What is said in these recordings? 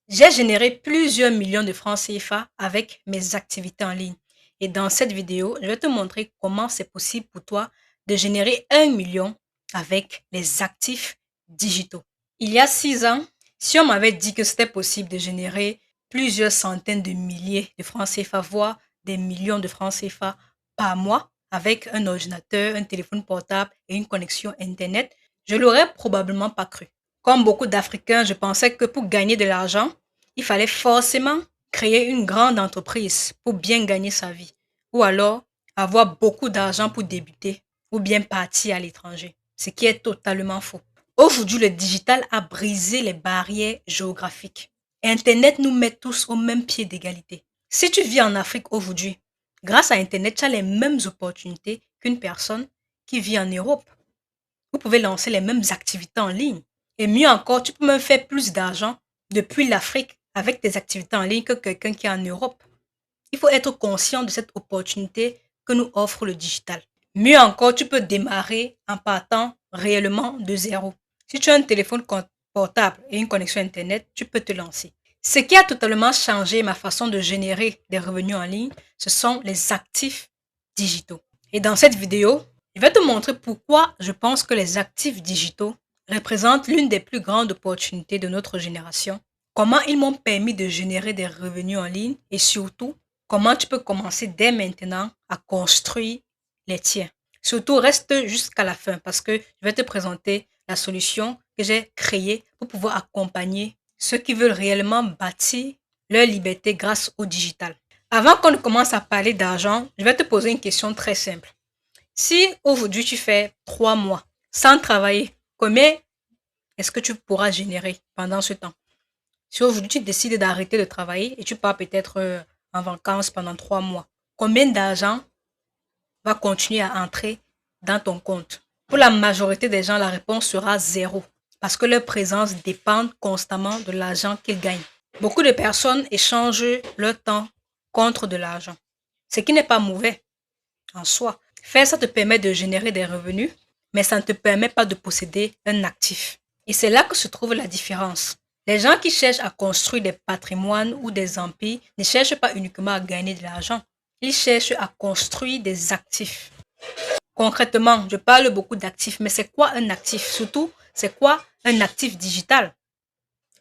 J'ai généré plusieurs millions de francs CFA avec mes activités en ligne. Et dans cette vidéo, je vais te montrer comment c'est possible pour toi de générer 1 million avec les actifs digitaux. Il y a 6 ans, si on m'avait dit que c'était possible de générer plusieurs centaines de milliers de francs CFA, voire des millions de francs CFA par mois avec un ordinateur, un téléphone portable et une connexion Internet, je l'aurais probablement pas cru. Comme beaucoup d'Africains, je pensais que pour gagner de l'argent, il fallait forcément créer une grande entreprise pour bien gagner sa vie, ou alors avoir beaucoup d'argent pour débuter, ou bien partir à l'étranger, ce qui est totalement faux. Aujourd'hui, le digital a brisé les barrières géographiques. Internet nous met tous au même pied d'égalité. Si tu vis en Afrique aujourd'hui, grâce à Internet, tu as les mêmes opportunités qu'une personne qui vit en Europe. Vous pouvez lancer les mêmes activités en ligne. Et mieux encore, tu peux même faire plus d'argent depuis l'Afrique avec tes activités en ligne que quelqu'un qui est en Europe. Il faut être conscient de cette opportunité que nous offre le digital. Mieux encore, tu peux démarrer en partant réellement de zéro. Si tu as un téléphone portable et une connexion Internet, tu peux te lancer. Ce qui a totalement changé ma façon de générer des revenus en ligne, ce sont les actifs digitaux. Et dans cette vidéo, je vais te montrer pourquoi je pense que les actifs digitaux représentent l'une des plus grandes opportunités de notre génération, comment ils m'ont permis de générer des revenus en ligne et surtout, comment tu peux commencer dès maintenant à construire les tiens. Surtout, reste jusqu'à la fin parce que je vais te présenter la solution que j'ai créée pour pouvoir accompagner ceux qui veulent réellement bâtir leur liberté grâce au digital. Avant qu'on ne commence à parler d'argent, je vais te poser une question très simple. Si aujourd'hui tu fais 3 mois sans travailler, combien est-ce que tu pourras générer pendant ce temps? Si aujourd'hui tu décides d'arrêter de travailler et tu pars peut-être en vacances pendant 3 mois, combien d'argent va continuer à entrer dans ton compte? Pour la majorité des gens, la réponse sera zéro parce que leur présence dépend constamment de l'argent qu'ils gagnent. Beaucoup de personnes échangent leur temps contre de l'argent, ce qui n'est pas mauvais en soi. Faire ça te permet de générer des revenus, mais ça ne te permet pas de posséder un actif. Et c'est là que se trouve la différence. Les gens qui cherchent à construire des patrimoines ou des empires ne cherchent pas uniquement à gagner de l'argent. Ils cherchent à construire des actifs. Concrètement, je parle beaucoup d'actifs, mais c'est quoi un actif? Surtout, c'est quoi un actif digital?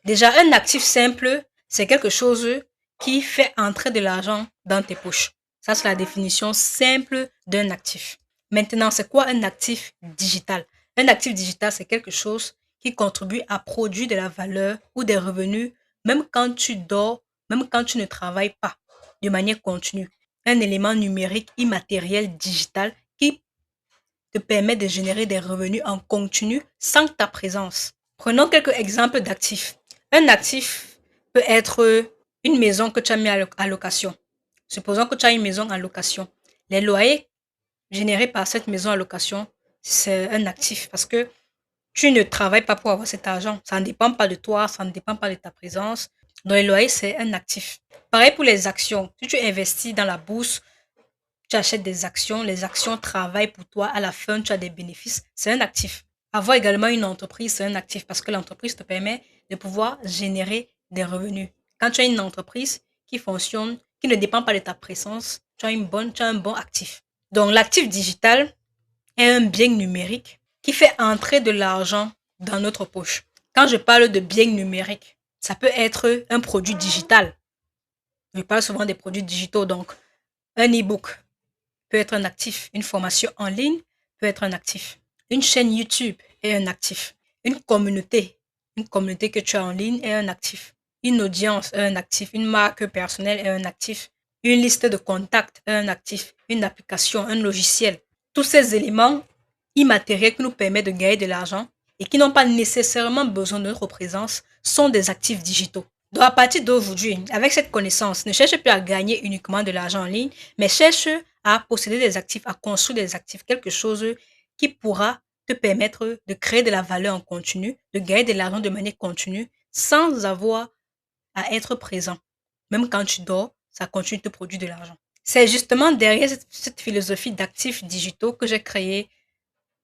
Déjà, un actif simple, c'est quelque chose qui fait entrer de l'argent dans tes poches. Ça, c'est la définition simple d'un actif. Maintenant, c'est quoi un actif digital? Un actif digital, c'est quelque chose qui contribue à produire de la valeur ou des revenus, même quand tu dors, même quand tu ne travailles pas, de manière continue. Un élément numérique immatériel digital qui te permet de générer des revenus en continu sans ta présence. Prenons quelques exemples d'actifs. Un actif peut être une maison que tu as mis à location. Supposons que tu as une maison en location. Les loyers générés par cette maison en location, c'est un actif parce que tu ne travailles pas pour avoir cet argent. Ça ne dépend pas de toi, ça ne dépend pas de ta présence. Donc, les loyers, c'est un actif. Pareil pour les actions. Si tu investis dans la bourse, tu achètes des actions, les actions travaillent pour toi, à la fin, tu as des bénéfices, c'est un actif. Avoir également une entreprise, c'est un actif parce que l'entreprise te permet de pouvoir générer des revenus. Quand tu as une entreprise qui fonctionne, qui ne dépend pas de ta présence, tu as un bon actif. Donc, l'actif digital est un bien numérique qui fait entrer de l'argent dans notre poche. Quand je parle de bien numérique, ça peut être un produit digital. Je parle souvent des produits digitaux, donc un e-book peut être un actif. Une formation en ligne peut être un actif. Une chaîne YouTube est un actif. Une communauté que tu as en ligne est un actif. Une audience est un actif. Une marque personnelle est un actif. Une liste de contacts est un actif. Une application, un logiciel. Tous ces éléments immatériels qui nous permettent de gagner de l'argent et qui n'ont pas nécessairement besoin de notre présence sont des actifs digitaux. Donc, à partir d'aujourd'hui, avec cette connaissance, ne cherche plus à gagner uniquement de l'argent en ligne, mais cherche à posséder des actifs, à construire des actifs, quelque chose qui pourra te permettre de créer de la valeur en continu, de gagner de l'argent de manière continue, sans avoir à être présent. Même quand tu dors, ça continue de te produire de l'argent. C'est justement derrière cette philosophie d'actifs digitaux que j'ai créé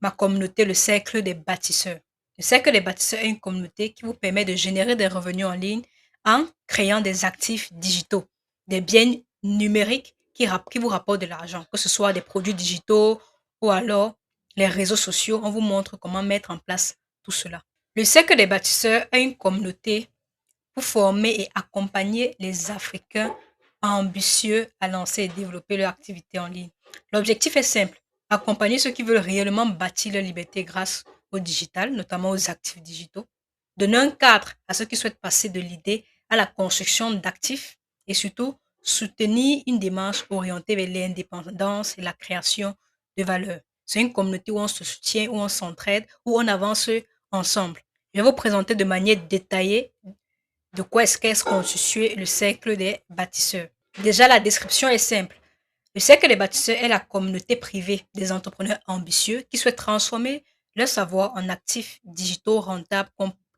ma communauté, le cercle des bâtisseurs. Le cercle des bâtisseurs est une communauté qui vous permet de générer des revenus en ligne en créant des actifs digitaux, des biens numériques qui vous rapportent de l'argent, que ce soit des produits digitaux ou alors les réseaux sociaux. On vous montre comment mettre en place tout cela. Le Cercle des bâtisseurs est une communauté pour former et accompagner les Africains ambitieux à lancer et développer leur activité en ligne. L'objectif est simple, accompagner ceux qui veulent réellement bâtir leur liberté grâce au digital, notamment aux actifs digitaux, donner un cadre à ceux qui souhaitent passer de l'idée à la construction d'actifs et surtout soutenir une démarche orientée vers l'indépendance et la création de valeur. C'est une communauté où on se soutient, où on s'entraide, où on avance ensemble. Je vais vous présenter de manière détaillée de quoi est-ce constitué le cercle des bâtisseurs. Déjà, la description est simple. Le cercle des bâtisseurs est la communauté privée des entrepreneurs ambitieux qui souhaitent transformer leur savoir en actifs digitaux rentables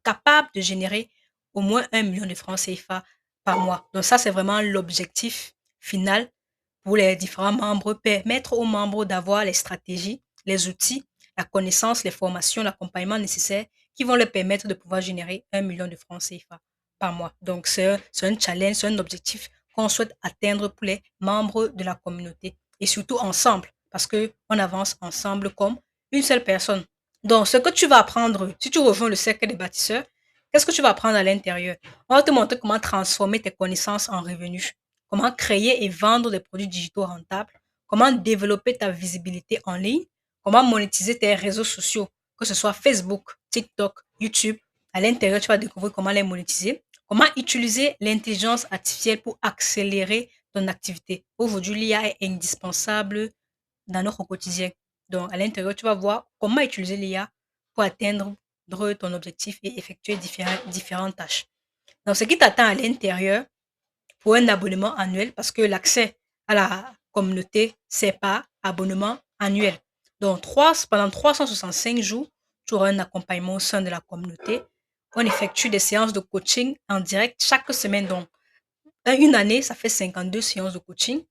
capables de générer au moins 1 million de francs CFA par mois. Donc ça, c'est vraiment l'objectif final pour les différents membres, permettre aux membres d'avoir les stratégies, les outils, la connaissance, les formations, l'accompagnement nécessaire qui vont leur permettre de pouvoir générer 1 million de francs CFA par mois. Donc, c'est un challenge, c'est un objectif qu'on souhaite atteindre pour les membres de la communauté et surtout ensemble parce que on avance ensemble comme une seule personne. Donc, ce que tu vas apprendre, si tu rejoins le cercle des bâtisseurs, qu'est-ce que tu vas apprendre à l'intérieur? On va te montrer comment transformer tes connaissances en revenus, comment créer et vendre des produits digitaux rentables, comment développer ta visibilité en ligne, comment monétiser tes réseaux sociaux, que ce soit Facebook, TikTok, YouTube. À l'intérieur, tu vas découvrir comment les monétiser, comment utiliser l'intelligence artificielle pour accélérer ton activité. Aujourd'hui, l'IA est indispensable dans notre quotidien. Donc, à l'intérieur, tu vas voir comment utiliser l'IA pour atteindre ton objectif et effectuer différentes tâches. Donc, ce qui t'attend à l'intérieur pour un abonnement annuel, parce que l'accès à la communauté, c'est pas abonnement annuel. Donc, pendant 365 jours, tu auras un accompagnement au sein de la communauté. On effectue des séances de coaching en direct chaque semaine. Donc, une année, ça fait 52 séances de coaching.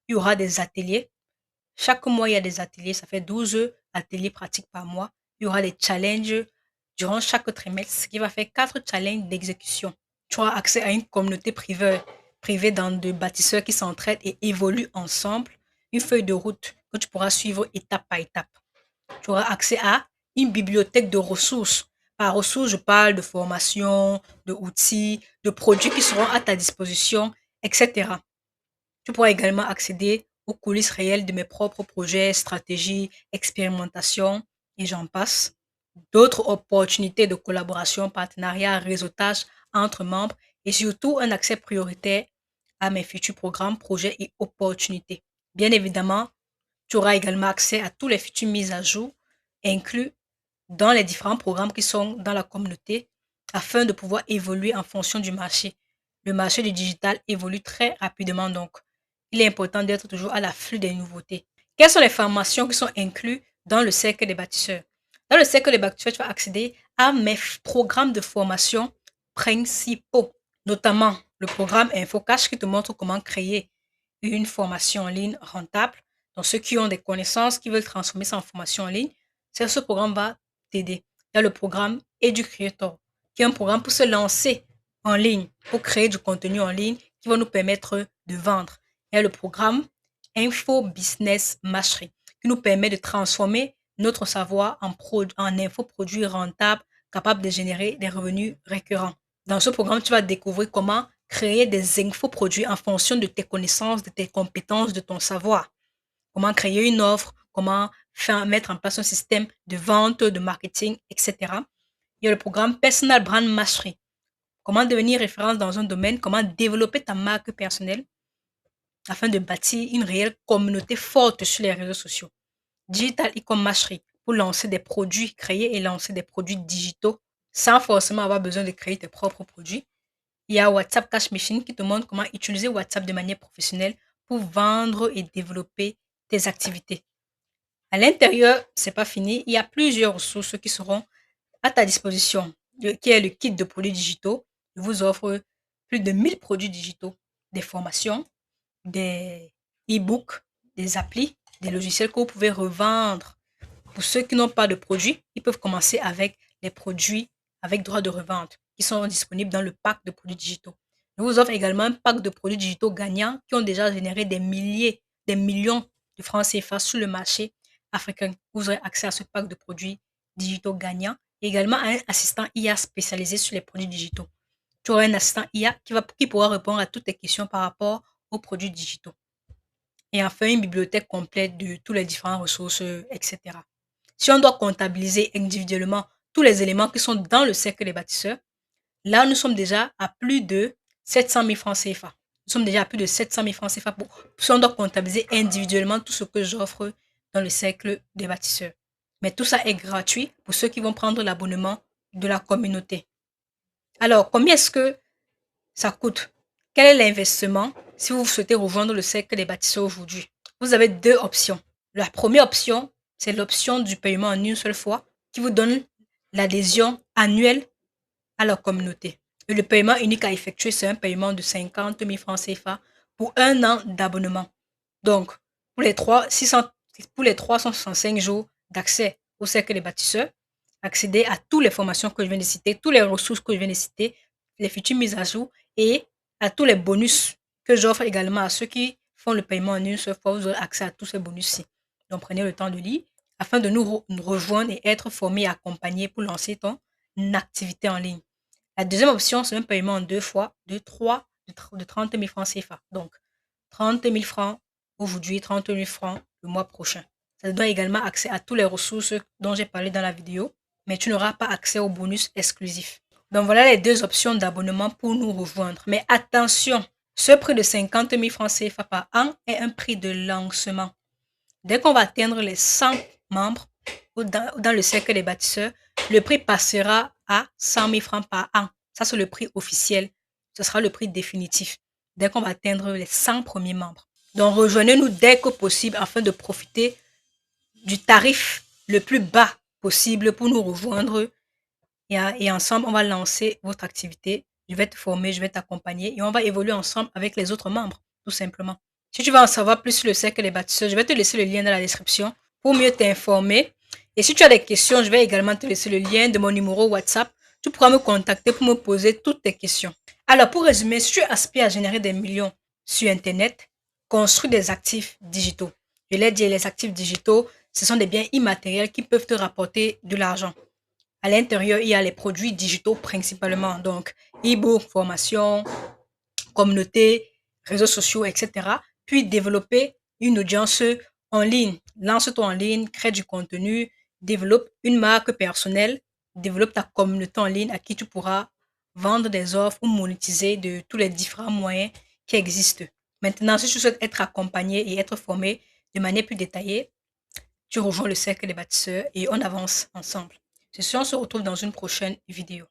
Il y aura des ateliers. Chaque mois, il y a des ateliers. Ça fait 12 ateliers pratiques par mois. Il y aura des challenges durant chaque trimestre, ce qui va faire 4 challenges d'exécution. Tu auras accès à une communauté privée dans de bâtisseurs qui s'entraident et évoluent ensemble. Une feuille de route que tu pourras suivre étape par étape. Tu auras accès à une bibliothèque de ressources. Par ressources, je parle de formation, de outils, de produits qui seront à ta disposition, etc. Tu pourras également accéder aux coulisses réelles de mes propres projets, stratégies, expérimentations et j'en passe. D'autres opportunités de collaboration, partenariat, réseautage entre membres et surtout un accès prioritaire à mes futurs programmes, projets et opportunités. Bien évidemment, tu auras également accès à tous les futures mises à jour inclus dans les différents programmes qui sont dans la communauté afin de pouvoir évoluer en fonction du marché. Le marché du digital évolue très rapidement, donc il est important d'être toujours à l'afflux des nouveautés. Quelles sont les formations qui sont incluses dans le cercle des bâtisseurs? Dans le cercle des bâtisseurs, tu vas accéder à mes programmes de formation principaux, notamment le programme InfoCash qui te montre comment créer une formation en ligne rentable. Donc, ceux qui ont des connaissances, qui veulent transformer ça en formation en ligne, ce programme va t'aider. Il y a le programme EduCreator, qui est un programme pour se lancer en ligne, pour créer du contenu en ligne qui va nous permettre de vendre. Il y a le programme Info Business Mastery, qui nous permet de transformer notre savoir en infoproduits rentables, capables de générer des revenus récurrents. Dans ce programme, tu vas découvrir comment créer des infoproduits en fonction de tes connaissances, de tes compétences, de ton savoir. Comment créer une offre, comment mettre en place un système de vente, de marketing, etc. Il y a le programme Personal Brand Mastery. Comment devenir référence dans un domaine, comment développer ta marque personnelle afin de bâtir une réelle communauté forte sur les réseaux sociaux. Digital E-com Mastery pour lancer des produits, créer et lancer des produits digitaux sans forcément avoir besoin de créer tes propres produits. Il y a WhatsApp Cash Machine qui te montre comment utiliser WhatsApp de manière professionnelle pour vendre et développer tes activités. À l'intérieur, c'est pas fini. Il y a plusieurs ressources qui seront à ta disposition, qui est le kit de produits digitaux. Je vous offre plus de 1000 produits digitaux, des formations, des e-books, des applis, des logiciels que vous pouvez revendre. Pour ceux qui n'ont pas de produits, ils peuvent commencer avec les produits avec droit de revente qui sont disponibles dans le pack de produits digitaux. Je vous offre également un pack de produits digitaux gagnants qui ont déjà généré des millions de francs CFA sur le marché africain. Vous aurez accès à ce pack de produits digitaux gagnants et également à un assistant IA spécialisé sur les produits digitaux. Tu auras un assistant IA qui pourra répondre à toutes tes questions par rapport aux produits digitaux. Et enfin, une bibliothèque complète de tous les différentes ressources, etc. Si on doit comptabiliser individuellement tous les éléments qui sont dans le cercle des bâtisseurs, là, nous sommes déjà à plus de 700 000 francs CFA. Nous sommes déjà à plus de 700 000 francs CFA si on doit comptabiliser individuellement tout ce que j'offre dans le cercle des bâtisseurs. Mais tout ça est gratuit pour ceux qui vont prendre l'abonnement de la communauté. Alors, combien est-ce que ça coûte? Quel est l'investissement si vous souhaitez rejoindre le cercle des bâtisseurs aujourd'hui? Vous avez deux options. La première option, c'est l'option du paiement en une seule fois qui vous donne l'adhésion annuelle à la communauté. Et le paiement unique à effectuer, c'est un paiement de 50 000 francs CFA pour un an d'abonnement. Donc, pour les 365 jours d'accès au cercle des bâtisseurs, accéder à toutes les formations que je viens de citer, toutes les ressources que je viens de citer, les futures mises à jour et à tous les bonus que j'offre également à ceux qui font le paiement en une seule fois. Vous aurez accès à tous ces bonus-ci. Donc, prenez le temps de lire afin de nous rejoindre et être formés et accompagnés pour lancer ton activité en ligne. La deuxième option, c'est un paiement en deux fois de 30 000 francs CFA. Donc, 30 000 francs aujourd'hui, 30 000 francs le mois prochain. Ça te donne également accès à toutes les ressources dont j'ai parlé dans la vidéo, mais tu n'auras pas accès aux bonus exclusifs. Donc, voilà les deux options d'abonnement pour nous rejoindre. Mais attention, ce prix de 50 000 francs CFA par an est un prix de lancement. Dès qu'on va atteindre les 100 membres dans le cercle des bâtisseurs, le prix passera à 100 000 francs par an. Ça, c'est le prix officiel. Ce sera le prix définitif dès qu'on va atteindre les 100 premiers membres. Donc, rejoignez-nous dès que possible afin de profiter du tarif le plus bas possible pour nous rejoindre. Et ensemble, on va lancer votre activité. Je vais te former, je vais t'accompagner et on va évoluer ensemble avec les autres membres, tout simplement. Si tu veux en savoir plus sur le cercle des bâtisseurs, je vais te laisser le lien dans la description pour mieux t'informer. Et si tu as des questions, je vais également te laisser le lien de mon numéro WhatsApp. Tu pourras me contacter pour me poser toutes tes questions. Alors, pour résumer, si tu aspires à générer des millions sur Internet, construis des actifs digitaux. Je l'ai dit, les actifs digitaux, ce sont des biens immatériels qui peuvent te rapporter de l'argent. À l'intérieur, il y a les produits digitaux principalement, donc e-book, formation, communauté, réseaux sociaux, etc. Puis développer une audience en ligne. Lance-toi en ligne, crée du contenu, développe une marque personnelle, développe ta communauté en ligne à qui tu pourras vendre des offres ou monétiser de tous les différents moyens qui existent. Maintenant, si tu souhaites être accompagné et être formé de manière plus détaillée, tu rejoins le cercle des bâtisseurs et on avance ensemble. C'est sûr, on se retrouve dans une prochaine vidéo.